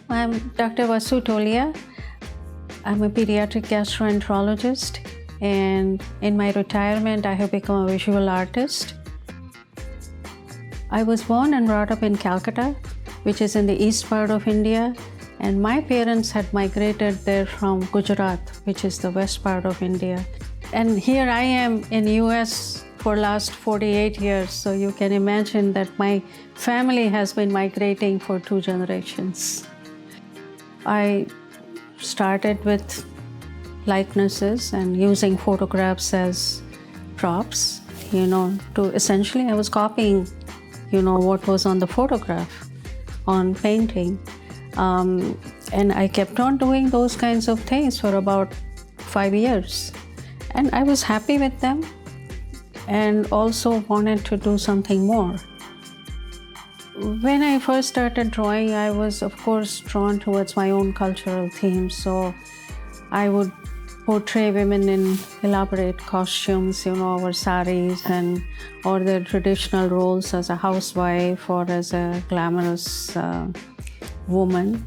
I'm Dr. Vasu Tolia. I'm a pediatric gastroenterologist, and in my retirement, I have become a visual artist. I was born and brought up in Calcutta, which is in the east part of India, and my parents had migrated there from Gujarat, which is the west part of India. And here I am in US for last 48 years, so you can imagine that my family has been migrating for 2 generations. I started with likenesses and using photographs as props, to essentially I was copying, what was on the photograph on painting. And I kept on doing those kinds of things for about 5 years. And I was happy with them and also wanted to do something more. When I first started drawing, I was, of course, drawn towards my own cultural themes. So I would portray women in elaborate costumes, or saris, or their traditional roles as a housewife or as a glamorous woman.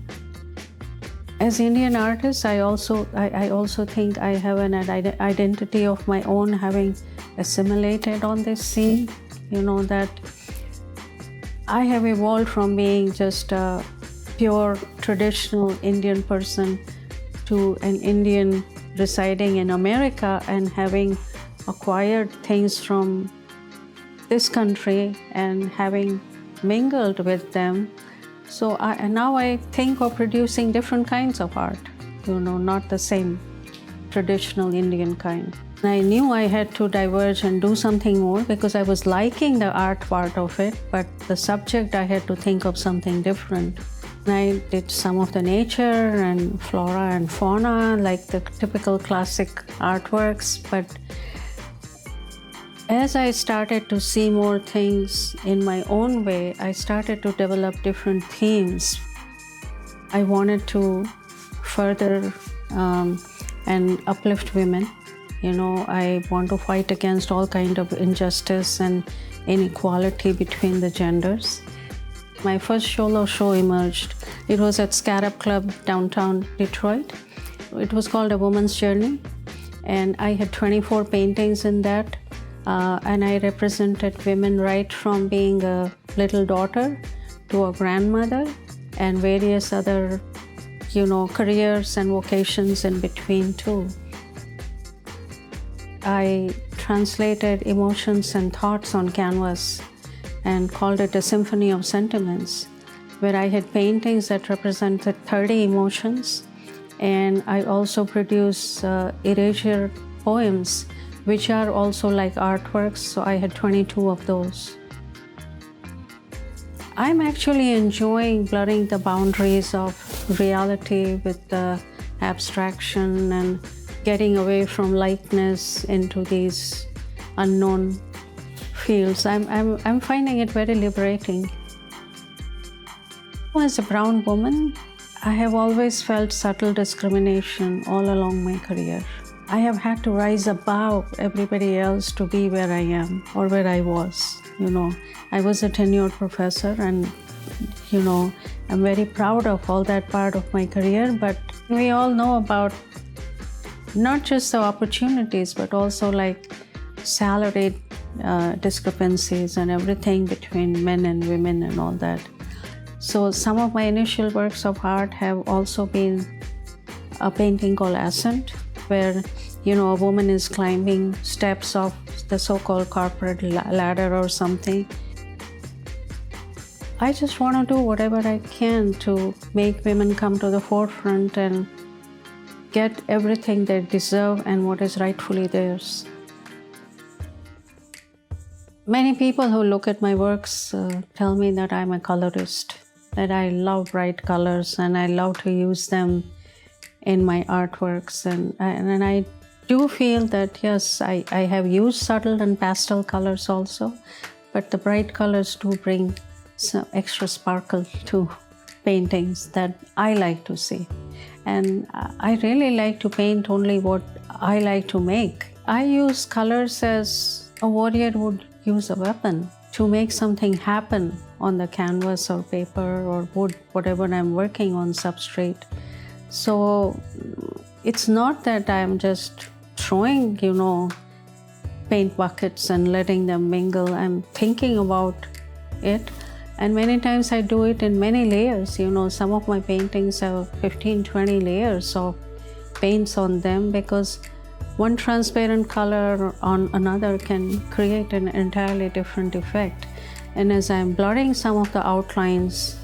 As Indian artist, I also think I have an identity of my own, having assimilated on this scene, that I have evolved from being just a pure traditional Indian person to an Indian residing in America and having acquired things from this country and having mingled with them. So now I think of producing different kinds of art, not the same traditional Indian kind. I knew I had to diverge and do something more because I was liking the art part of it, but the subject I had to think of something different. I did some of the nature and flora and fauna, like the typical classic artworks, but as I started to see more things in my own way, I started to develop different themes. I wanted to further and uplift women. I want to fight against all kind of injustice and inequality between the genders. My first solo show emerged. It was at Scarab Club, downtown Detroit. It was called A Woman's Journey, and I had 24 paintings in that, and I represented women right from being a little daughter to a grandmother and various other, careers and vocations in between too. I translated emotions and thoughts on canvas and called it a symphony of sentiments, where I had paintings that represented 30 emotions, and I also produce erasure poems, which are also like artworks, so I had 22 of those. I'm actually enjoying blurring the boundaries of reality with the abstraction and getting away from likeness into these unknown fields. I'm finding it very liberating. As a brown woman, I have always felt subtle discrimination all along my career. I have had to rise above everybody else to be where I am or where I was. I was a tenured professor, and I'm very proud of all that part of my career, but we all know about not just the opportunities, but also like salary discrepancies and everything between men and women and all that. So some of my initial works of art have also been a painting called Ascent, where a woman is climbing steps of the so-called corporate ladder or something. I just want to do whatever I can to make women come to the forefront and get everything they deserve and what is rightfully theirs. Many people who look at my works tell me that I'm a colorist, that I love bright colors and I love to use them in my artworks. And I do feel that, yes, I have used subtle and pastel colors also, but the bright colors do bring some extra sparkle to paintings that I like to see. And I really like to paint only what I like to make. I use colors as a warrior would use a weapon. to make something happen on the canvas or paper or wood, whatever I'm working on substrate. So it's not that I'm just throwing, paint buckets and letting them mingle. I'm thinking about it. And many times I do it in many layers. Some of my paintings have 15, 20 layers of paints on them, because one transparent color on another can create an entirely different effect. And as I'm blurring some of the outlines,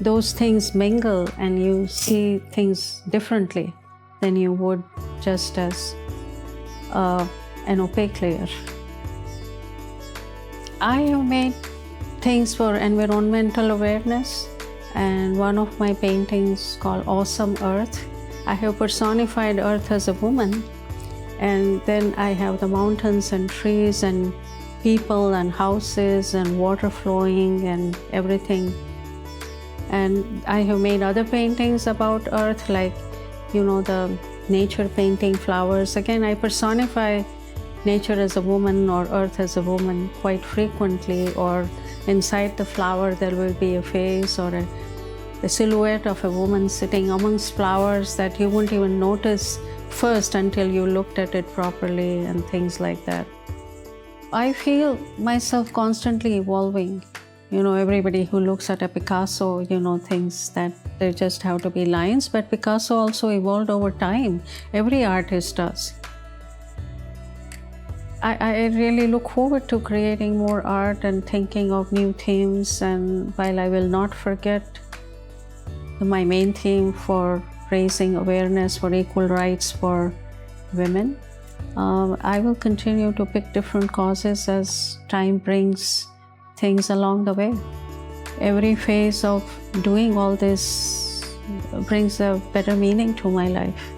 those things mingle and you see things differently than you would just as an opaque layer. I have made things for environmental awareness, and one of my paintings called Awesome Earth, I have personified Earth as a woman, and then I have the mountains and trees and people and houses and water flowing and everything. And I have made other paintings about Earth, like, the nature painting flowers. Again, I personify nature as a woman or Earth as a woman quite frequently, or inside the flower there will be a face or a silhouette of a woman sitting amongst flowers that you wouldn't even notice first until you looked at it properly, and things like that. I feel myself constantly evolving. Everybody who looks at a Picasso, thinks that there just have to be lines, but Picasso also evolved over time. Every artist does. I really look forward to creating more art and thinking of new themes, and while I will not forget my main theme for raising awareness for equal rights for women, I will continue to pick different causes as time brings things along the way. Every phase of doing all this brings a better meaning to my life.